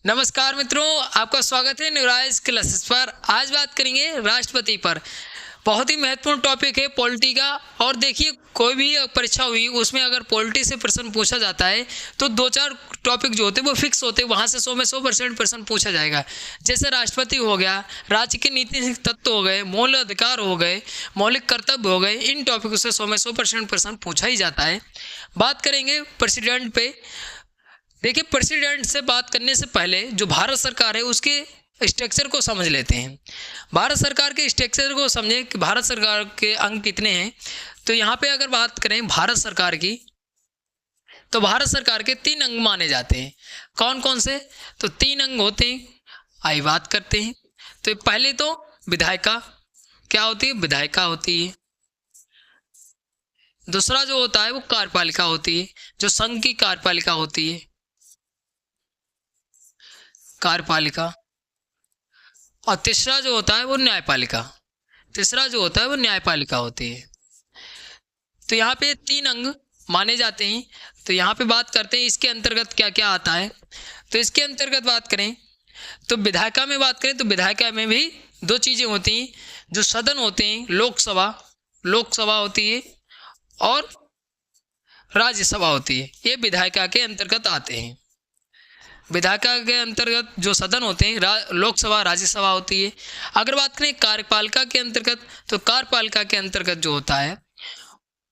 नमस्कार मित्रों, आपका स्वागत है न्यूराइज क्लासेस पर। आज बात करेंगे राष्ट्रपति पर। बहुत ही महत्वपूर्ण टॉपिक है पॉलिटी का। और देखिए, कोई भी परीक्षा हुई उसमें अगर पॉलिटी से प्रश्न पूछा जाता है तो दो चार टॉपिक जो होते हैं वो फिक्स होते हैं, वहाँ से 100 में 100% प्रश्न पूछा जाएगा। जैसे राष्ट्रपति हो गया, राज्य के नीतिक तत्व हो गए, मौलिक अधिकार हो गए, मौलिक कर्तव्य हो गए, इन टॉपिकों से 100 में 100% प्रश्न पूछा ही जाता है। बात करेंगे प्रेसिडेंट पे। देखिए, प्रेसिडेंट से बात करने से पहले जो भारत सरकार है उसके स्ट्रक्चर को समझ लेते हैं। भारत सरकार के स्ट्रक्चर को समझें कि भारत सरकार के अंग कितने हैं। तो यहाँ पे अगर बात करें भारत सरकार की, तो भारत सरकार के 3 अंग माने जाते हैं। कौन कौन से? तो 3 अंग होते हैं। आइए बात करते हैं। तो पहले तो विधायिका क्या होती है? विधायिका होती है। दूसरा जो होता है वो कार्यपालिका होती है, जो संघ की कार्यपालिका होती है, कार्यपालिका। और तीसरा जो होता है वो न्यायपालिका। तीसरा जो होता है वो न्यायपालिका होती है। तो यहाँ पे 3 अंग माने जाते हैं। तो यहाँ पे बात करते हैं इसके अंतर्गत क्या क्या आता है। तो इसके अंतर्गत बात करें तो विधायिका में बात करें तो विधायिका में भी 2 चीज़ें होती हैं। जो सदन होते हैं, लोकसभा होती है और राज्यसभा होती है। ये विधायिका के अंतर्गत आते हैं। विधायिका के अंतर्गत जो सदन होते हैं लोकसभा, राज्यसभा होती है। अगर बात करें कार्यपालिका के अंतर्गत, तो कार्यपालिका के अंतर्गत जो होता है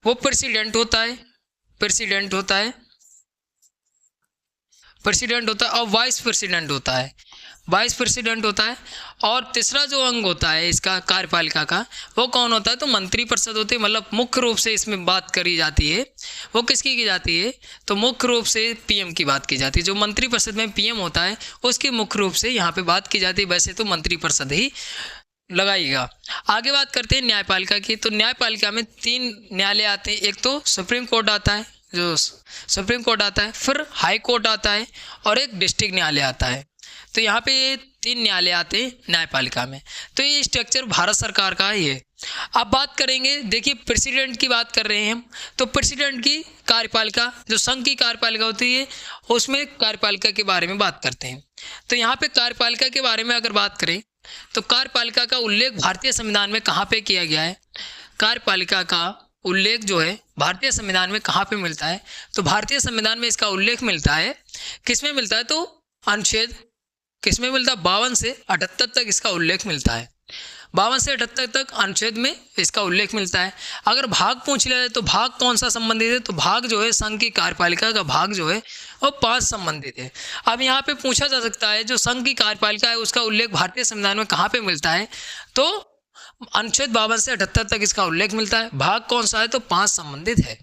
वो प्रेसिडेंट होता है और वाइस प्रेसिडेंट होता है। और तीसरा जो अंग होता है इसका कार्यपालिका का, वो कौन होता है? तो मंत्री परिषद होती है। मतलब मुख्य रूप से इसमें बात करी जाती है वो किसकी की जाती है? तो मुख्य रूप से पीएम की बात की जाती है। जो मंत्री परिषद में पीएम होता है उसकी मुख्य रूप से यहाँ पे बात की जाती है। वैसे तो मंत्री परिषद ही लगाइएगा। आगे बात करते हैं न्यायपालिका की। तो न्यायपालिका में 3 न्यायालय आते हैं। एक तो सुप्रीम कोर्ट आता है, फिर हाई कोर्ट आता है और एक डिस्ट्रिक्ट न्यायालय आता है। तो यहाँ पे ये 3 न्यायालय आते हैं न्यायपालिका में। तो ये स्ट्रक्चर भारत सरकार का ही है। अब बात करेंगे, देखिए प्रेसिडेंट की बात कर रहे हैं हम, तो प्रेसिडेंट की कार्यपालिका, जो संघ की कार्यपालिका होती है, उसमें कार्यपालिका के बारे में बात करते हैं। तो यहाँ पे कार्यपालिका के बारे में अगर बात करें तो कार्यपालिका का उल्लेख भारतीय संविधान में कहाँ पे किया गया है? कार्यपालिका का उल्लेख जो है भारतीय संविधान में कहाँ पे मिलता है? तो भारतीय संविधान में इसका उल्लेख मिलता है, किसमें मिलता है? तो अनुच्छेद किसमें मिलता है? 52 से 78 तक इसका उल्लेख मिलता है। 52 से 78 तक अनुच्छेद में इसका उल्लेख मिलता है। अगर भाग पूछ लिया जाए तो भाग कौन सा संबंधित है? तो भाग जो है संघ की कार्यपालिका का भाग जो है वो 5 संबंधित है। अब यहाँ पे पूछा जा सकता है जो संघ की कार्यपालिका है उसका उल्लेख भारतीय संविधान में कहाँ पे मिलता है? तो अनुच्छेद 52 से 78 तक इसका उल्लेख मिलता है। भाग कौन सा है? तो 5 संबंधित है।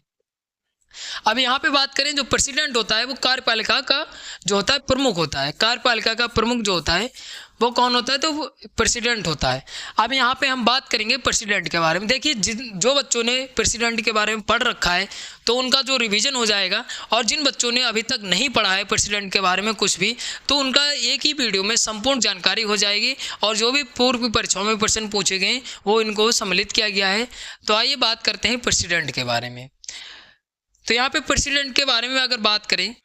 अब यहाँ पे बात करें, जो प्रेसिडेंट होता है वो कार्यपालिका का जो होता है प्रमुख होता है। कार्यपालिका का प्रमुख जो होता है वो कौन होता है? तो वो प्रेसिडेंट होता है। अब यहाँ पे हम बात करेंगे प्रेसिडेंट के बारे में। देखिए, जो बच्चों ने प्रेसिडेंट के बारे में पढ़ रखा है तो उनका जो रिवीजन हो जाएगा, और जिन बच्चों ने अभी तक नहीं पढ़ा है प्रेसिडेंट के बारे में कुछ भी, तो उनका एक ही वीडियो में संपूर्ण जानकारी हो जाएगी और जो भी पूर्व परीक्षाओं में प्रश्न पूछे गए वो इनको सम्मिलित किया गया है। तो आइए बात करते हैं प्रेसिडेंट के बारे में। तो यहाँ पे प्रेसिडेंट के बारे में अगर बात करें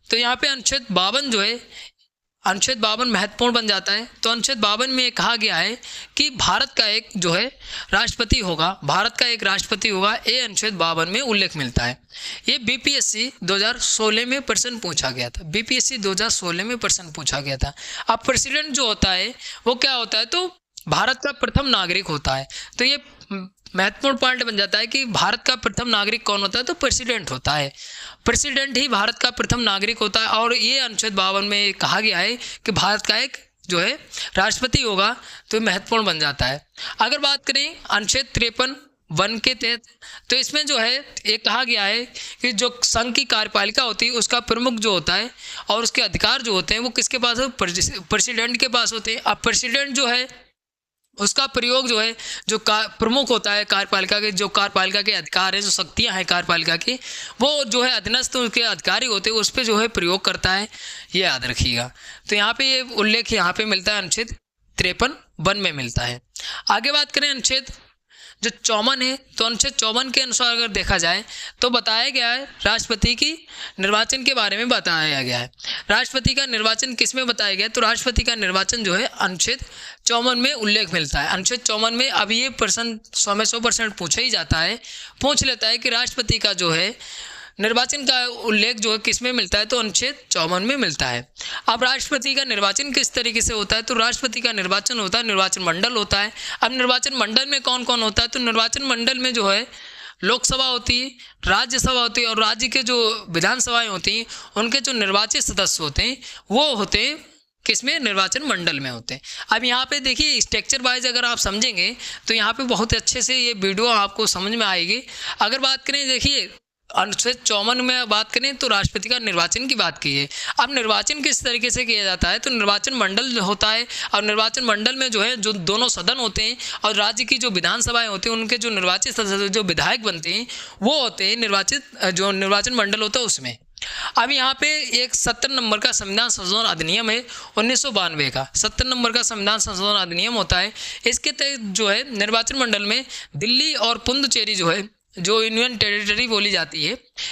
तो यहाँ पे अनुच्छेद 52 जो है, अनुच्छेद 52 महत्वपूर्ण बन जाता है। तो अनुच्छेद 52 में कहा गया है कि भारत का एक जो है राष्ट्रपति होगा, ये अनुच्छेद 52 में उल्लेख मिलता है। ये बीपीएससी 2016 में प्रश्न पूछा गया था। अब प्रेसिडेंट जो होता है वो क्या होता है? तो भारत का प्रथम नागरिक होता है। तो ये महत्वपूर्ण पॉइंट बन जाता है कि भारत का प्रथम नागरिक कौन होता है? तो प्रेसिडेंट होता है। प्रेसिडेंट ही भारत का प्रथम नागरिक होता है। और ये अनुच्छेद 52 में कहा गया है कि भारत का एक जो है राष्ट्रपति होगा। तो महत्वपूर्ण बन जाता है। अगर बात करें अनुच्छेद 53(1) के तहत, तो इसमें जो है ये कहा गया है कि जो संघ की कार्यपालिका होती है उसका प्रमुख जो होता है और उसके अधिकार जो होते हैं वो किसके पास है? प्रेसिडेंट के पास होते हैं। अब प्रेसिडेंट जो है उसका प्रयोग जो है जो प्रमुख होता है कार्यपालिका के, जो कार्यपालिका के अधिकार है, जो शक्तियां हैं कार्यपालिका की, वो जो है अधीनस्थ उसके अधिकारी होते हैं उस पर जो है प्रयोग करता है। ये याद रखिएगा। तो यहाँ पे ये उल्लेख यहाँ पे मिलता है, अनुच्छेद 53(1) में मिलता है। आगे बात करें अनुच्छेद जो 54 है, तो अनुच्छेद 54 के अनुसार अगर देखा जाए तो बताया गया है राष्ट्रपति की निर्वाचन के बारे में बताया गया है। राष्ट्रपति का निर्वाचन किस में बताया गया है, तो राष्ट्रपति का निर्वाचन जो है अनुच्छेद 54 में उल्लेख मिलता है। अनुच्छेद 54 में अब ये प्रश्न 100% पूछा ही जाता है, पूछ लेता है कि राष्ट्रपति का जो है निर्वाचन का उल्लेख जो है किस में मिलता है, तो अनुच्छेद 54 में मिलता है। अब राष्ट्रपति का निर्वाचन किस तरीके से होता है, तो राष्ट्रपति का निर्वाचन होता है, निर्वाचन मंडल होता है। अब निर्वाचन मंडल में कौन कौन होता है, तो निर्वाचन मंडल में जो है लोकसभा होती है, राज्यसभा होती है और राज्य के जो विधानसभाएं होती हैं उनके जो निर्वाचित सदस्य होते हैं वो होते हैं किसमें, निर्वाचन मंडल में होते हैं। अब यहाँ पे देखिए स्ट्रक्चर वाइज अगर आप समझेंगे तो यहाँ पे बहुत अच्छे से ये वीडियो आपको समझ में आएगी। अगर बात करें, देखिए अनुच्छेद 54 में बात करें तो राष्ट्रपति का निर्वाचन की बात की है। अब निर्वाचन किस तरीके से किया जाता है, तो निर्वाचन मंडल होता है और निर्वाचन मंडल में जो है जो दोनों सदन होते हैं और राज्य की जो विधानसभाएं होती हैं उनके जो निर्वाचित सदस्य जो विधायक बनते हैं वो होते हैं निर्वाचित जो निर्वाचन मंडल होता है उसमें। अब यहाँ पे एक 70 नंबर का संविधान संशोधन अधिनियम है 1992 का, 70 नंबर का संविधान संशोधन अधिनियम होता है। इसके तहत जो है निर्वाचन मंडल में दिल्ली और पुडुचेरी जो है, जो यूनियन टेरिटरी बोली जाती है,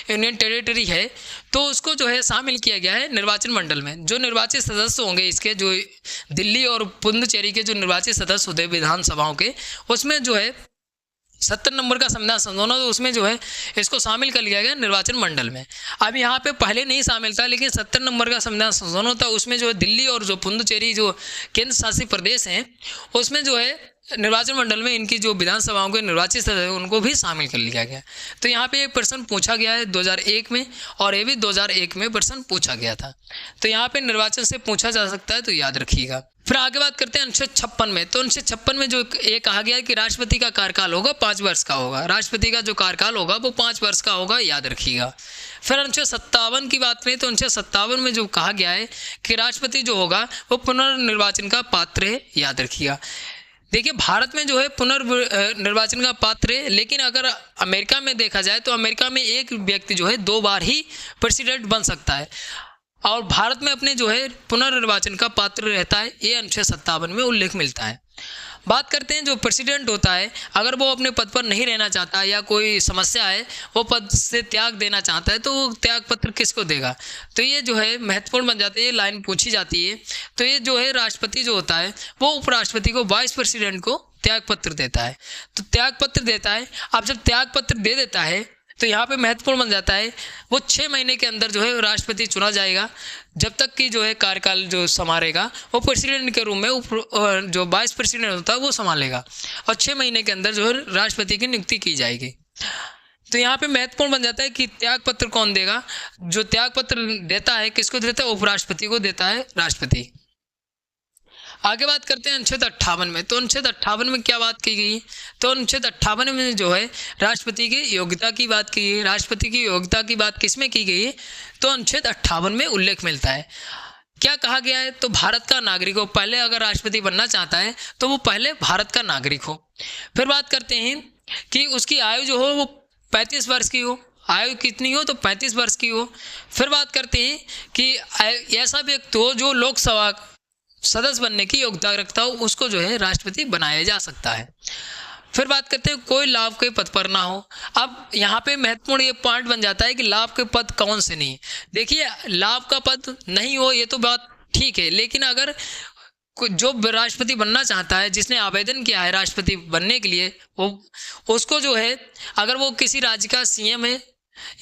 यूनियन टेरिटरी है, तो उसको जो है शामिल किया गया है निर्वाचन मंडल में। जो निर्वाचित सदस्य होंगे इसके, जो दिल्ली और पुडुचेरी के जो निर्वाचित सदस्य होते हैं विधानसभाओं के, उसमें जो है 70 नंबर का संविधान संशोधन, तो उसमें जो है इसको शामिल कर लिया गया निर्वाचन मंडल में। अब यहाँ पे पहले नहीं शामिल था, लेकिन 70 नंबर का संविधान संशोधन होता है उसमें जो है दिल्ली और जो पुडुचेरी जो केंद्र शासित प्रदेश हैं उसमें जो है निर्वाचन मंडल में इनकी जो विधानसभाओं के निर्वाचित सदस्य उनको भी शामिल कर लिया गया। तो यहाँ पे एक प्रश्न पूछा गया है 2001 में और ये भी 2001 में प्रश्न पूछा गया था, तो यहाँ पे निर्वाचन से पूछा जा सकता है, तो याद रखिएगा। फिर आगे बात करते हैं अनुच्छेद 56 में। तो अनुच्छेद 56 में जो ये कहा गया है कि राष्ट्रपति का कार्यकाल होगा 5 वर्ष का होगा, राष्ट्रपति का जो कार्यकाल होगा वो 5 वर्ष का होगा, याद रखिएगा। फिर अनुच्छेद 57 की बात करें तो अनुच्छेद 57 में जो कहा गया है कि राष्ट्रपति जो होगा वो पुनर्निर्वाचन का पात्र है, याद रखिएगा। देखिए भारत में जो है पुनर्निर्वाचन का पात्र है, लेकिन अगर अमेरिका में देखा जाए तो अमेरिका में एक व्यक्ति जो है 2 बार ही प्रेसिडेंट बन सकता है और भारत में अपने जो है पुनर्निर्वाचन का पात्र रहता है, ये अनुच्छेद 57 में उल्लेख मिलता है। बात करते हैं जो प्रेसिडेंट होता है, अगर वो अपने पद पर नहीं रहना चाहता या कोई समस्या है, वो पद से त्याग देना चाहता है, तो वो त्याग पत्र किसको देगा, तो ये जो है महत्वपूर्ण बन जाती है, ये लाइन पूछी जाती है। तो ये जो है राष्ट्रपति जो होता है वो उपराष्ट्रपति को, वाइस प्रेसिडेंट को त्याग पत्र देता है, तो त्याग पत्र देता है। अब जब त्याग पत्र दे देता है तो यहाँ पे महत्वपूर्ण बन जाता है, वो 6 महीने के अंदर जो है राष्ट्रपति चुना जाएगा, जब तक कि जो है कार्यकाल जो संभालेगा वो प्रेसिडेंट के रूप में जो वाइस प्रेसिडेंट होता है वो संभालेगा और 6 महीने के अंदर जो है राष्ट्रपति की नियुक्ति की जाएगी। तो यहाँ पे महत्वपूर्ण बन जाता है कि त्याग पत्र कौन देगा, जो त्याग पत्र देता है किसको देता है, उपराष्ट्रपति को देता है राष्ट्रपति। आगे बात करते हैं अनुच्छेद 58 में। तो अनुच्छेद 58 में क्या बात की गई, तो अनुच्छेद 58 में जो है राष्ट्रपति की योग्यता की बात की गई। राष्ट्रपति की योग्यता की बात किस में की गई है, तो अनुच्छेद 58 में उल्लेख मिलता है। क्या कहा गया है, तो भारत का नागरिक हो, पहले अगर राष्ट्रपति बनना चाहता है तो वो पहले भारत का नागरिक हो। फिर बात करते हैं कि उसकी आयु जो हो वो 35 वर्ष की हो, आयु कितनी हो, तो 35 वर्ष की हो। फिर बात करते हैं कि ऐसा व्यक्ति हो जो लोकसभा सदस्य बनने की योग्यता रखता हो, उसको जो है राष्ट्रपति बनाया जा सकता है। फिर बात करते हैं कोई लाभ के पद पर ना हो। अब यहाँ पे महत्वपूर्ण ये पॉइंट बन जाता है कि लाभ के पद कौन से नहीं। देखिए लाभ का पद नहीं हो ये तो बात ठीक है, लेकिन अगर जो राष्ट्रपति बनना चाहता है, जिसने आवेदन किया है राष्ट्रपति बनने के लिए, वो उसको जो है अगर वो किसी राज्य का सीएम है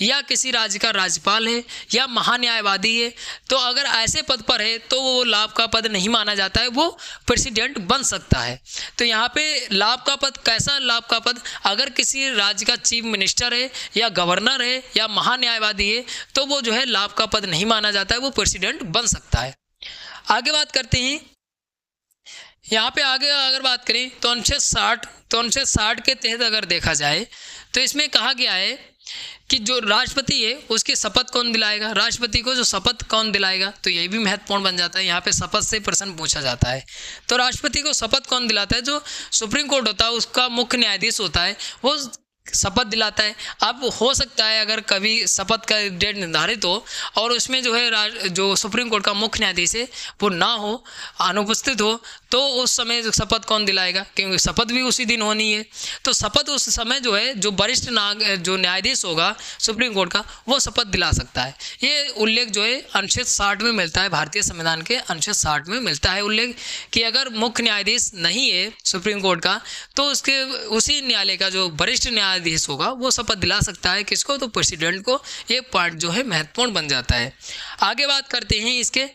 या किसी राज्य का राज्यपाल है या महान्यायवादी है, तो अगर ऐसे पद पर है तो वो लाभ का पद नहीं माना जाता है, वो प्रेसिडेंट बन सकता है। तो यहाँ पे लाभ का पद कैसा लाभ का पद, अगर किसी राज्य का चीफ मिनिस्टर है या गवर्नर है या महान्यायवादी है तो वो जो है लाभ का पद नहीं माना जाता है, वो प्रेसिडेंट बन सकता है। आगे बात करते हैं, यहाँ पे आगे अगर बात करें तो अनुच्छेद 60 के तहत अगर देखा जाए तो इसमें कहा गया है कि जो राष्ट्रपति है उसकी शपथ कौन दिलाएगा, राष्ट्रपति को जो शपथ कौन दिलाएगा, तो ये भी महत्वपूर्ण बन जाता है। यहाँ पे शपथ से प्रश्न पूछा जाता है, तो राष्ट्रपति को शपथ कौन दिलाता है, जो सुप्रीम कोर्ट होता है उसका मुख्य न्यायाधीश होता है, वो शपथ दिलाता है। अब हो सकता है अगर कभी शपथ का डेट निर्धारित हो और उसमें जो है जो सुप्रीम कोर्ट का मुख्य न्यायाधीश है वो ना हो, अनुपस्थित हो, तो उस समय जो शपथ कौन दिलाएगा, क्योंकि शपथ भी उसी दिन होनी है। तो शपथ उस समय जो है जो वरिष्ठ जो न्यायाधीश होगा सुप्रीम कोर्ट का वो शपथ दिला सकता है। ये उल्लेख जो है अनुच्छेद 60 में मिलता है, भारतीय संविधान के अनुच्छेद 60 में मिलता है उल्लेख कि अगर मुख्य न्यायाधीश नहीं है सुप्रीम कोर्ट का तो उसके उसी न्यायालय का जो वरिष्ठ न्यायाधीश होगा वो शपथ दिला सकता है किसको, तो प्रेसिडेंट को। ये पॉइंट जो है महत्वपूर्ण बन जाता है। आगे बात करते हैं इसके,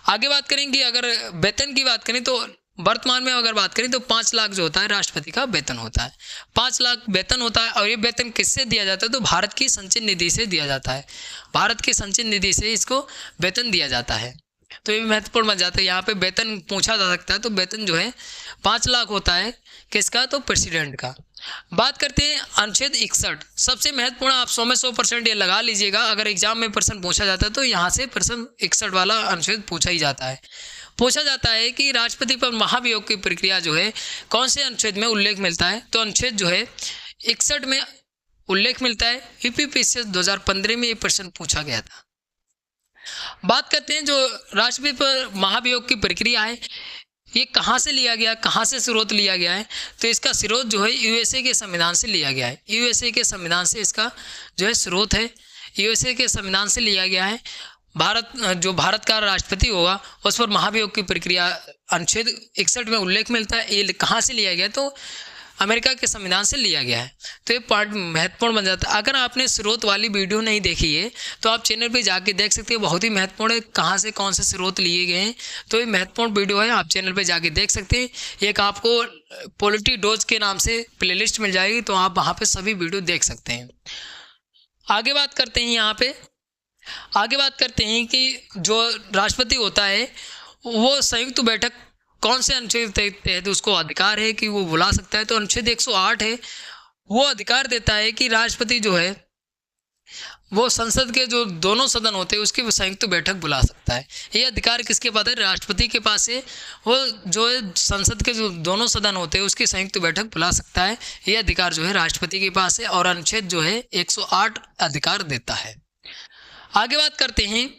आगे बात करेंगे अगर वेतन की बात करें तो वर्तमान में अगर बात करें तो 5 लाख जो होता है राष्ट्रपति का वेतन होता है, 5 लाख वेतन होता है। और ये वेतन किससे दिया जाता है, तो भारत की संचित निधि से दिया जाता है, भारत की संचित निधि से इसको वेतन दिया जाता है। तो ये भी महत्वपूर्ण बन जाता है। यहाँ पे वेतन पूछा जा सकता है, तो वेतन जो है 5 लाख होता है किसका, तो प्रेसिडेंट का। बात करते हैं अनुच्छेद 61, सबसे महत्वपूर्ण। आप 100 में 100% ये लगा लीजिएगा, अगर एग्जाम में प्रश्न पूछा जाता है तो यहाँ से प्रश्न 61 वाला अनुच्छेद पूछा ही जाता है। पूछा जाता है कि राष्ट्रपति पर महाभियोग की प्रक्रिया जो है कौन से अनुच्छेद में उल्लेख मिलता है, तो अनुच्छेद जो है 61 में उल्लेख मिलता है। यूपीपीएससी 2015 में ये प्रश्न पूछा गया था। बात करते हैं जो राष्ट्रपति पर महाभियोग की प्रक्रिया है ये कहाँ से लिया गया, कहाँ से स्रोत लिया गया है, तो इसका स्रोत जो है यूएसए के संविधान से लिया गया है। यूएसए के संविधान से इसका जो है स्रोत है, यूएसए के संविधान से लिया गया है। भारत का राष्ट्रपति होगा उस पर महाभियोग की प्रक्रिया अनुच्छेद 61 में उल्लेख मिलता है। ये कहाँ से लिया गया, तो अमेरिका के संविधान से लिया गया है। तो ये पार्ट महत्वपूर्ण बन जाता है। अगर आपने स्रोत वाली वीडियो नहीं देखी है तो आप चैनल पे जाके देख सकते हैं, बहुत ही महत्वपूर्ण है कहाँ से कौन से स्रोत लिए गए हैं। तो ये महत्वपूर्ण वीडियो है, आप चैनल पे जाके देख सकते हैं। एक आपको पॉलिटी डोज के नाम से प्लेलिस्ट मिल जाएगी, तो आप वहाँ पे सभी वीडियो देख सकते हैं। आगे बात करते हैं, यहाँ पे आगे बात करते हैं कि जो राष्ट्रपति होता है वो संयुक्त बैठक कौन से अनुच्छेद के तहत उसको अधिकार है कि वो बुला सकता है, तो अनुच्छेद 108 है, वो अधिकार देता है कि राष्ट्रपति जो है वो संसद के जो दोनों सदन होते हैं उसकी संयुक्त बैठक बुला सकता है। ये अधिकार किसके पास है, राष्ट्रपति के पास है। वो जो है संसद के जो दोनों सदन होते हैं उसकी संयुक्त बैठक बुला सकता है। ये अधिकार जो है राष्ट्रपति के पास है और अनुच्छेद जो है 108 अधिकार देता है। आगे बात करते हैं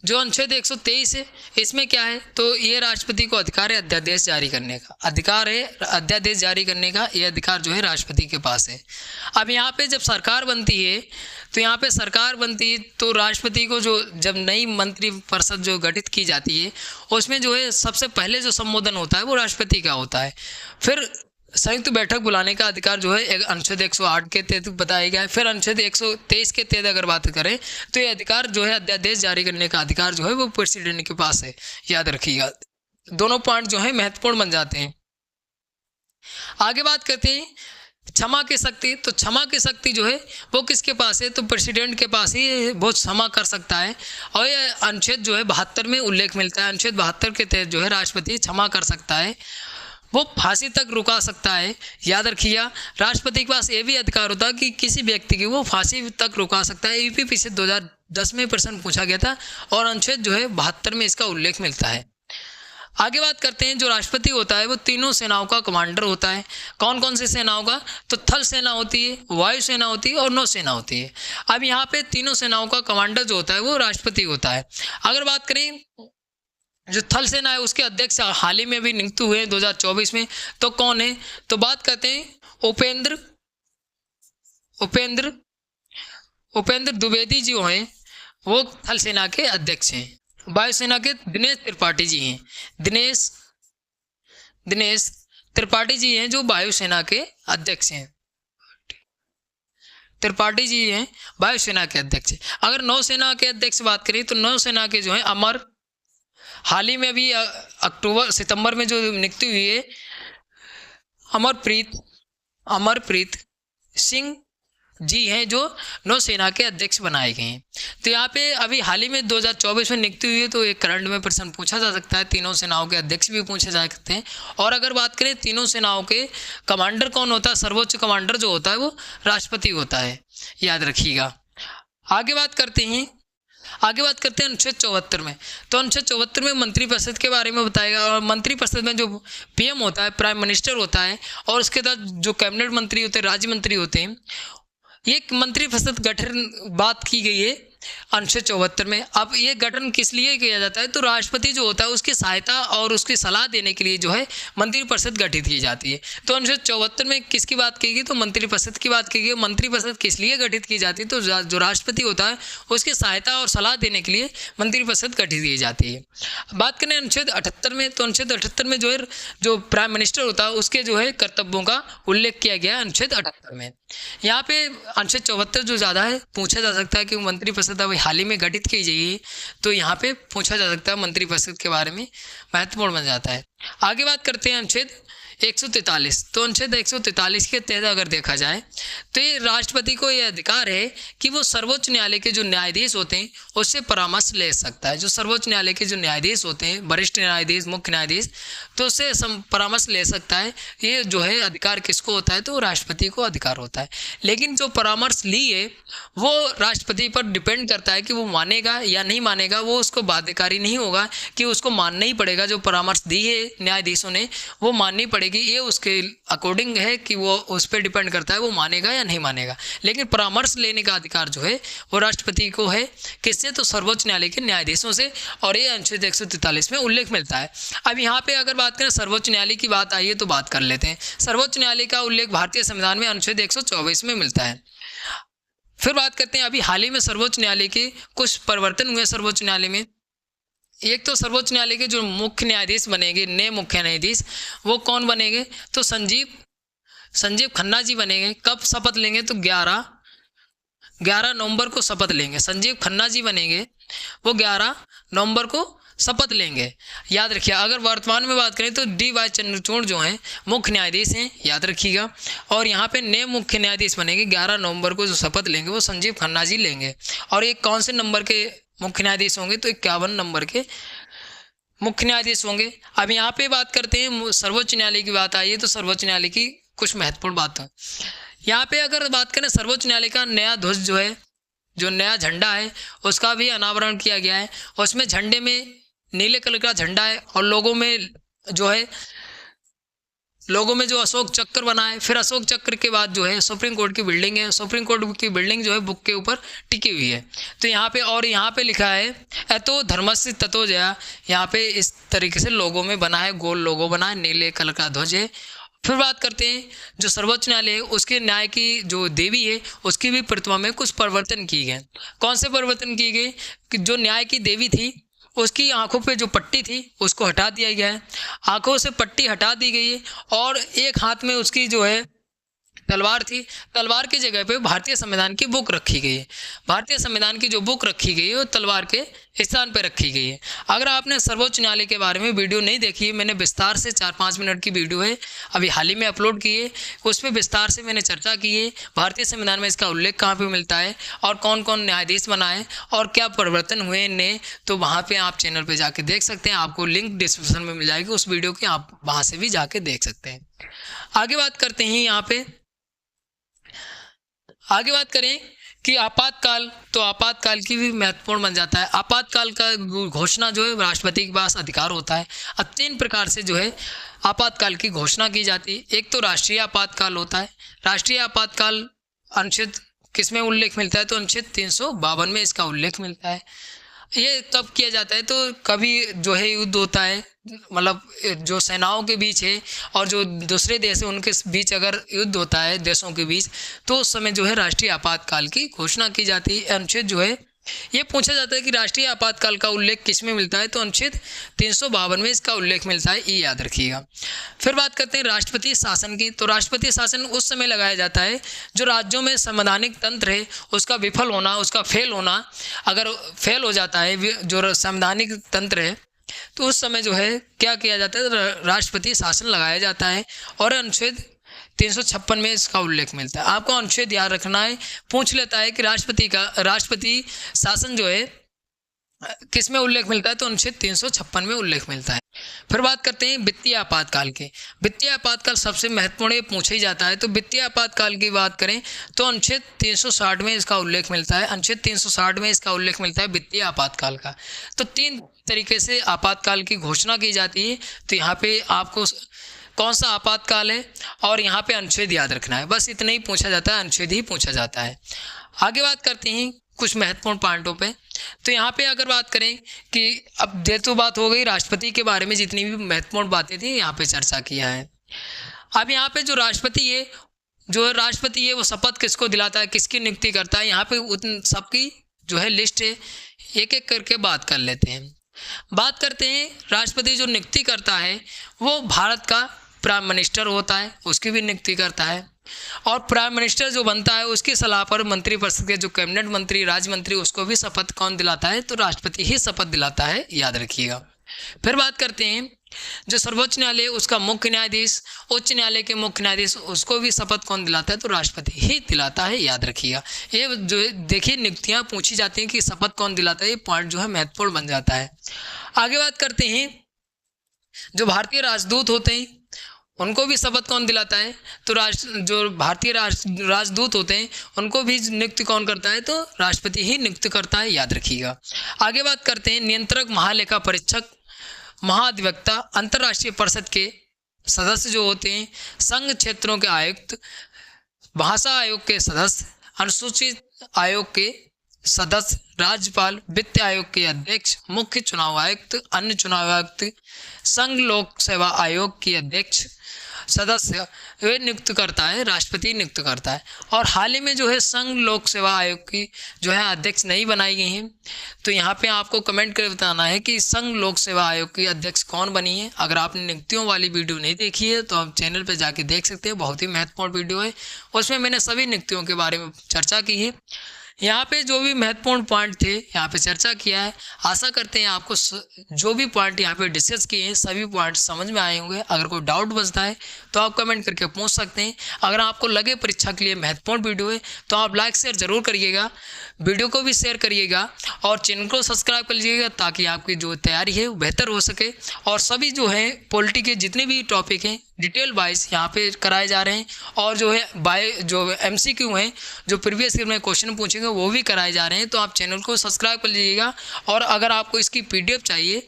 जो अनुच्छेद 123 है, इसमें क्या है, तो ये राष्ट्रपति को अधिकार है अध्यादेश जारी करने का, अधिकार है अध्यादेश जारी करने का, ये अधिकार जो है राष्ट्रपति के पास है। अब यहाँ पे जब सरकार बनती है तो यहाँ पे सरकार बनती है तो राष्ट्रपति को जो जब नई मंत्रिपरिषद जो गठित की जाती है उसमें जो है सबसे पहले जो संबोधन होता है वो राष्ट्रपति का होता है। फिर संयुक्त बैठक बुलाने का अधिकार जो है अनुच्छेद 108 के तहत बताया गया है। फिर अनुच्छेद 123 के तहत अगर बात करें तो ये अधिकार जो है अध्यादेश जारी करने का अधिकार जो है वो प्रेसिडेंट के पास है, याद रखिएगा। दोनों पॉइंट जो है महत्वपूर्ण बन जाते हैं। आगे बात करते हैं क्षमा की शक्ति, तो क्षमा की शक्ति जो है वो किसके पास है, तो प्रेसिडेंट के पास ही वो क्षमा कर सकता है। और ये अनुच्छेद जो है 72 में उल्लेख मिलता है, अनुच्छेद 72 के तहत जो है राष्ट्रपति क्षमा कर सकता है, वो फांसी तक रुका सकता है। याद रखिएगा राष्ट्रपति के पास ये भी अधिकार होता है कि किसी व्यक्ति की वो फांसी तक रुका सकता है। यूपीपीएससी 2010 में प्रश्न पूछा गया था और अनुच्छेद जो है 72 में इसका उल्लेख मिलता है। आगे बात करते हैं जो राष्ट्रपति होता है वो तीनों सेनाओं का कमांडर होता है। कौन कौन सी सेनाओं का, तो थल सेना होती है, वायु सेना होती है और नौ सेना होती है। अब यहाँ पे तीनों सेनाओं का कमांडर जो होता है वो राष्ट्रपति होता है। अगर बात करें जो थल सेना है उसके अध्यक्ष हाल ही में भी नियुक्त हुए हैं 2024 में, तो कौन है, तो बात करते हैं उपेंद्र द्विवेदी जी हैं, वो थल सेना के अध्यक्ष हैं। वायुसेना के दिनेश त्रिपाठी जी हैं, दिनेश त्रिपाठी जी हैं जो वायुसेना के अध्यक्ष हैं। त्रिपाठी जी हैं वायुसेना के अध्यक्ष। अगर नौसेना के अध्यक्ष बात करें तो नौसेना के जो हैं हाल ही में अभी सितंबर में जो नियुक्ति हुई है अमरप्रीत सिंह जी हैं जो नौसेना के अध्यक्ष बनाए गए हैं। तो यहाँ पे अभी हाल ही में 2024 में नियुक्ति हुई है, तो एक करंट में प्रश्न पूछा जा सकता है, तीनों सेनाओं के अध्यक्ष भी पूछे जा सकते हैं। और अगर बात करें तीनों सेनाओं के कमांडर कौन होता है, सर्वोच्च कमांडर जो होता है वो राष्ट्रपति होता है, याद रखिएगा। आगे बात करते हैं आगे बात करते हैं अनुच्छेद 74 में। तो अनुच्छेद 74 में मंत्रिपरिषद के बारे में बताएगा, और मंत्रिपरिषद में जो पीएम होता है, प्राइम मिनिस्टर होता है, और उसके बाद जो कैबिनेट मंत्री होते हैं, राज्य मंत्री होते हैं, ये मंत्रिपरिषद गठन बात की गई है अनुच्छेद 74 में। अब ये गठन किस लिए किया जाता है, तो राष्ट्रपति जो होता है उसकी सहायता और उसकी सलाह देने के लिए जो है मंत्रिपरिषद गठित की जाती है। तो अनुच्छेद 74 में किसकी बात की गई, तो मंत्रिपरिषद की बात की गई। मंत्रिपरिषद किस लिए गठित की जाती है, तो जो राष्ट्रपति होता है उसकी सहायता और सलाह देने के लिए मंत्रिपरिषद गठित की जाती है। बात करें अनुच्छेद 78 में, तो अनुच्छेद 78 में जो है जो प्राइम मिनिस्टर होता है उसके जो है कर्तव्यों का उल्लेख किया गया है अनुच्छेद 78 में। यहाँ पे अनुच्छेद 74 जो ज़्यादा है पूछा जा सकता है कि मंत्रिपरिषद अभी हाल ही में गठित की जाइए, तो यहाँ पे पूछा जा सकता है मंत्रिपरिषद के बारे में, महत्वपूर्ण बन जाता है। आगे बात करते हैं अनुच्छेद 143। तो अनुच्छेद 143 के तहत अगर देखा जाए तो ये राष्ट्रपति को ये अधिकार है कि वो सर्वोच्च न्यायालय के जो न्यायाधीश होते हैं उससे परामर्श ले सकता है। जो सर्वोच्च न्यायालय के जो न्यायाधीश होते हैं, वरिष्ठ न्यायाधीश, मुख्य न्यायाधीश, तो उससे परामर्श ले सकता है। ये जो है अधिकार किसको होता है, तो राष्ट्रपति को अधिकार होता है। लेकिन जो परामर्श ली है वो राष्ट्रपति पर डिपेंड करता है कि वो मानेगा या नहीं मानेगा। वो उसको बाध्यकारी नहीं होगा कि उसको मानना ही पड़ेगा। जो परामर्श दी है न्यायाधीशों ने वो माननी पड़ेगी, ये उसके अकॉर्डिंग है कि वो उस पर डिपेंड करता है वो मानेगा या नहीं मानेगा। लेकिन परामर्श लेने का अधिकार जो है वो राष्ट्रपति को है। किससे, तो सर्वोच्च न्यायालय के न्यायाधीशों से, और ये अनुच्छेद 143 में उल्लेख मिलता है। अब यहाँ पे अगर बात करें सर्वोच्च न्यायालय की बात आई है तो बात कर लेते हैं। सर्वोच्च न्यायालय का उल्लेख भारतीय संविधान में अनुच्छेद 124 में मिलता है। फिर बात करते हैं अभी हाल ही में सर्वोच्च न्यायालय के कुछ परिवर्तन हुए सर्वोच्च न्यायालय में। एक तो सर्वोच्च न्यायालय के जो मुख्य न्यायाधीश बनेंगे, नए मुख्य न्यायाधीश, वो कौन बनेंगे, तो संजीव खन्ना जी बनेंगे। कब शपथ लेंगे, तो 11 नवंबर को शपथ लेंगे। संजीव खन्ना जी बनेंगे, वो 11 नवंबर को शपथ लेंगे, याद रखिए। अगर वर्तमान में बात करें तो DY चंद्रचूड़ जो हैं मुख्य न्यायाधीश हैं, याद रखिएगा। और यहाँ पे नए मुख्य न्यायाधीश बनेंगे, 11 नवंबर को जो शपथ लेंगे वो संजीव खन्ना जी लेंगे। और ये कौन से नंबर के मुख्य न्यायाधीश होंगे, तो 51 नंबर के मुख्य न्यायाधीश होंगे। अब यहाँ पे बात करते हैं सर्वोच्च न्यायालय की बात आई है तो सर्वोच्च न्यायालय की कुछ महत्वपूर्ण बातें। यहाँ पे अगर बात करें सर्वोच्च न्यायालय का नया ध्वज जो है, जो नया झंडा है उसका भी अनावरण किया गया है। उसमें झंडे में नीले कलर का झंडा है और लोगों में जो अशोक चक्र बना है। फिर अशोक चक्र के बाद जो है सुप्रीम कोर्ट की बिल्डिंग है। सुप्रीम कोर्ट की बिल्डिंग जो है बुक के ऊपर टिकी हुई है। तो यहाँ पे लिखा है एतो धर्मस्य ततो जया। यहाँ पे इस तरीके से लोगों में बना है, गोल लोगो बना है, नीले कलर का ध्वज है। फिर बात करते हैं जो सर्वोच्च न्यायालय है उसके न्याय की जो देवी है उसकी भी प्रतिमा में कुछ परिवर्तन किए गए। कौन से परिवर्तन किए गए, कि जो न्याय की देवी थी उसकी आंखों पे जो पट्टी थी उसको हटा दिया गया है। आंखों से पट्टी हटा दी गई है और एक हाथ में उसकी जो है तलवार थी। तलवार की जगह पे भारतीय संविधान की बुक रखी गई है। भारतीय संविधान की जो बुक रखी गई है वो तलवार के स्थान पर रखी गई है। अगर आपने सर्वोच्च न्यायालय के बारे में वीडियो नहीं देखी है, मैंने विस्तार से 4-5 मिनट की वीडियो है अभी हाल ही में अपलोड की है, उसमें विस्तार से मैंने चर्चा की है भारतीय संविधान में इसका उल्लेख कहाँ पे मिलता है और कौन कौन न्यायाधीश बनाए और क्या परिवर्तन हुए इनने। तो वहाँ पर आप चैनल पर जाके देख सकते हैं, आपको लिंक डिस्क्रिप्शन में मिल जाएगी उस वीडियो की, आप वहाँ से भी जाके देख सकते हैं। आगे बात करते हैं यहाँ पे, आगे बात करें कि आपातकाल, तो आपातकाल की भी महत्वपूर्ण बन जाता है। आपातकाल का घोषणा जो है राष्ट्रपति के पास अधिकार होता है। अब 3 प्रकार से जो है आपातकाल की घोषणा की जाती है। एक तो राष्ट्रीय आपातकाल होता है। राष्ट्रीय आपातकाल अनुच्छेद किस में उल्लेख मिलता है, तो अनुच्छेद 352 में इसका उल्लेख मिलता है। ये तब किया जाता है तो कभी जो है युद्ध होता है, मतलब जो सेनाओं के बीच है और जो दूसरे देश है उनके बीच अगर युद्ध होता है देशों के बीच, तो उस समय जो है राष्ट्रीय आपातकाल की घोषणा की जाती है। अनुच्छेद जो है ये पूछा जाता है कि राष्ट्रीय आपातकाल का उल्लेख किस में मिलता है, तो अनुच्छेद 352 में इसका उल्लेख मिलता है, ये याद रखिएगा। फिर बात करते हैं राष्ट्रपति शासन की। तो राष्ट्रपति शासन उस समय लगाया जाता है जो राज्यों में संवैधानिक तंत्र है उसका विफल होना, उसका फेल होना, अगर फेल हो जाता है जो संवैधानिक तंत्र है तो उस समय जो है क्या किया जाता है, राष्ट्रपति शासन लगाया जाता है और अनुच्छेद 356 में इसका उल्लेख मिलता है। आपको अनुच्छेद याद रखना है, पूछ लेता है कि राष्ट्रपति शासन जो है किस में उल्लेख मिलता है, तो अनुच्छेद 356 में उल्लेख मिलता है। फिर बात करते हैं वित्तीय आपातकाल की। वित्तीय आपातकाल सबसे महत्वपूर्ण पूछा ही जाता है। तो वित्तीय आपातकाल की बात करें तो अनुच्छेद 360 में इसका उल्लेख मिलता है। अनुच्छेद 360 में इसका उल्लेख मिलता है वित्तीय आपातकाल का। तो 3 तरीके से आपातकाल की घोषणा की जाती है। तो यहाँ पे आपको कौन सा आपातकाल है और यहाँ पे अनुच्छेद याद रखना है, बस इतना ही पूछा जाता है, अनुच्छेद ही पूछा जाता है। आगे बात करते हैं कुछ महत्वपूर्ण पॉइंटों पे। तो यहाँ पे अगर बात करें कि अब ये तो बात हो गई राष्ट्रपति के बारे में, जितनी भी महत्वपूर्ण बातें थी यहाँ पे चर्चा किया है। अब यहाँ पे जो राष्ट्रपति है वो शपथ किसको दिलाता है, किसकी नियुक्ति करता है, यहाँ पे उन सबकी जो है लिस्ट है, एक एक करके बात कर लेते हैं। बात करते हैं राष्ट्रपति जो नियुक्ति करता है वो भारत का प्राइम मिनिस्टर होता है, उसकी भी नियुक्ति करता है। और प्राइम मिनिस्टर जो बनता है उसकी सलाह पर मंत्रिपरिषद के जो कैबिनेट मंत्री, राज्य मंत्री, उसको भी शपथ कौन दिलाता है, तो राष्ट्रपति ही शपथ दिलाता है, याद रखिएगा। फिर बात करते हैं जो सर्वोच्च न्यायालय उसका मुख्य न्यायाधीश, उच्च न्यायालय के मुख्य न्यायाधीश, उसको भी शपथ कौन दिलाता है, तो राष्ट्रपति ही दिलाता है, याद रखिएगा। ये जो देखिए नियुक्तियां पूछी जाती हैं कि शपथ कौन दिलाता है, ये पॉइंट जो है महत्वपूर्ण बन जाता है। आगे बात करते हैं जो भारतीय राजदूत होते हैं उनको भी शपथ कौन दिलाता है, तो जो भारतीय राजदूत होते हैं उनको भी नियुक्ति कौन करता है, तो राष्ट्रपति ही नियुक्त करता है, याद रखिएगा। आगे बात करते हैं नियंत्रक, महालेखा परीक्षक, महाधिवक्ता, अंतर्राष्ट्रीय परिषद के सदस्य जो होते हैं, संघ क्षेत्रों के आयुक्त, भाषा आयोग के सदस्य, अनुसूचित आयोग के सदस्य, राज्यपाल, वित्त आयोग के अध्यक्ष, मुख्य चुनाव आयुक्त, अन्य चुनाव आयुक्त, संघ लोक सेवा आयोग के अध्यक्ष सदस्य वे नियुक्त करता है, राष्ट्रपति नियुक्त करता है। और हाल ही में जो है संघ लोक सेवा आयोग की जो है अध्यक्ष नहीं बनाई गई हैं, तो यहाँ पे आपको कमेंट कर बताना है कि संघ लोक सेवा आयोग की अध्यक्ष कौन बनी है। अगर आपने नियुक्तियों वाली वीडियो नहीं देखी है तो आप चैनल पर जाके देख सकते हैं, बहुत ही महत्वपूर्ण वीडियो है, उसमें मैंने सभी नियुक्तियों के बारे में चर्चा की है। यहाँ पे जो भी महत्वपूर्ण पॉइंट थे यहाँ पे चर्चा किया है। आशा करते हैं आपको जो भी पॉइंट यहाँ पे डिस्कस किए हैं सभी पॉइंट समझ में आए होंगे। अगर कोई डाउट बचता है तो आप कमेंट करके पूछ सकते हैं। अगर आपको लगे परीक्षा के लिए महत्वपूर्ण वीडियो है तो आप लाइक शेयर ज़रूर करिएगा, वीडियो को भी शेयर करिएगा और चैनल को सब्सक्राइब कर लीजिएगा ताकि आपकी जो तैयारी है वो बेहतर हो सके। और सभी जो है पॉलिटी के जितने भी टॉपिक हैं डिटेल वाइज यहाँ पे कराए जा रहे हैं और जो है जो MCQ हैं जो प्रीवियस ईयर में क्वेश्चन पूछेंगे वो भी कराए जा रहे हैं। तो आप चैनल को सब्सक्राइब कर लीजिएगा और अगर आपको इसकी PDF चाहिए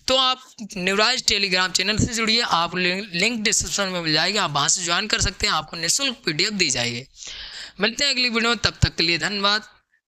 तो आप न्यूराइज टेलीग्राम चैनल से जुड़िए, आप लिंक डिस्क्रिप्शन में मिल जाएगी, आप वहाँ से ज्वाइन कर सकते हैं, आपको निःशुल्क PDF दी जाएगी। मिलते हैं अगली वीडियो में, तब तक के लिए धन्यवाद।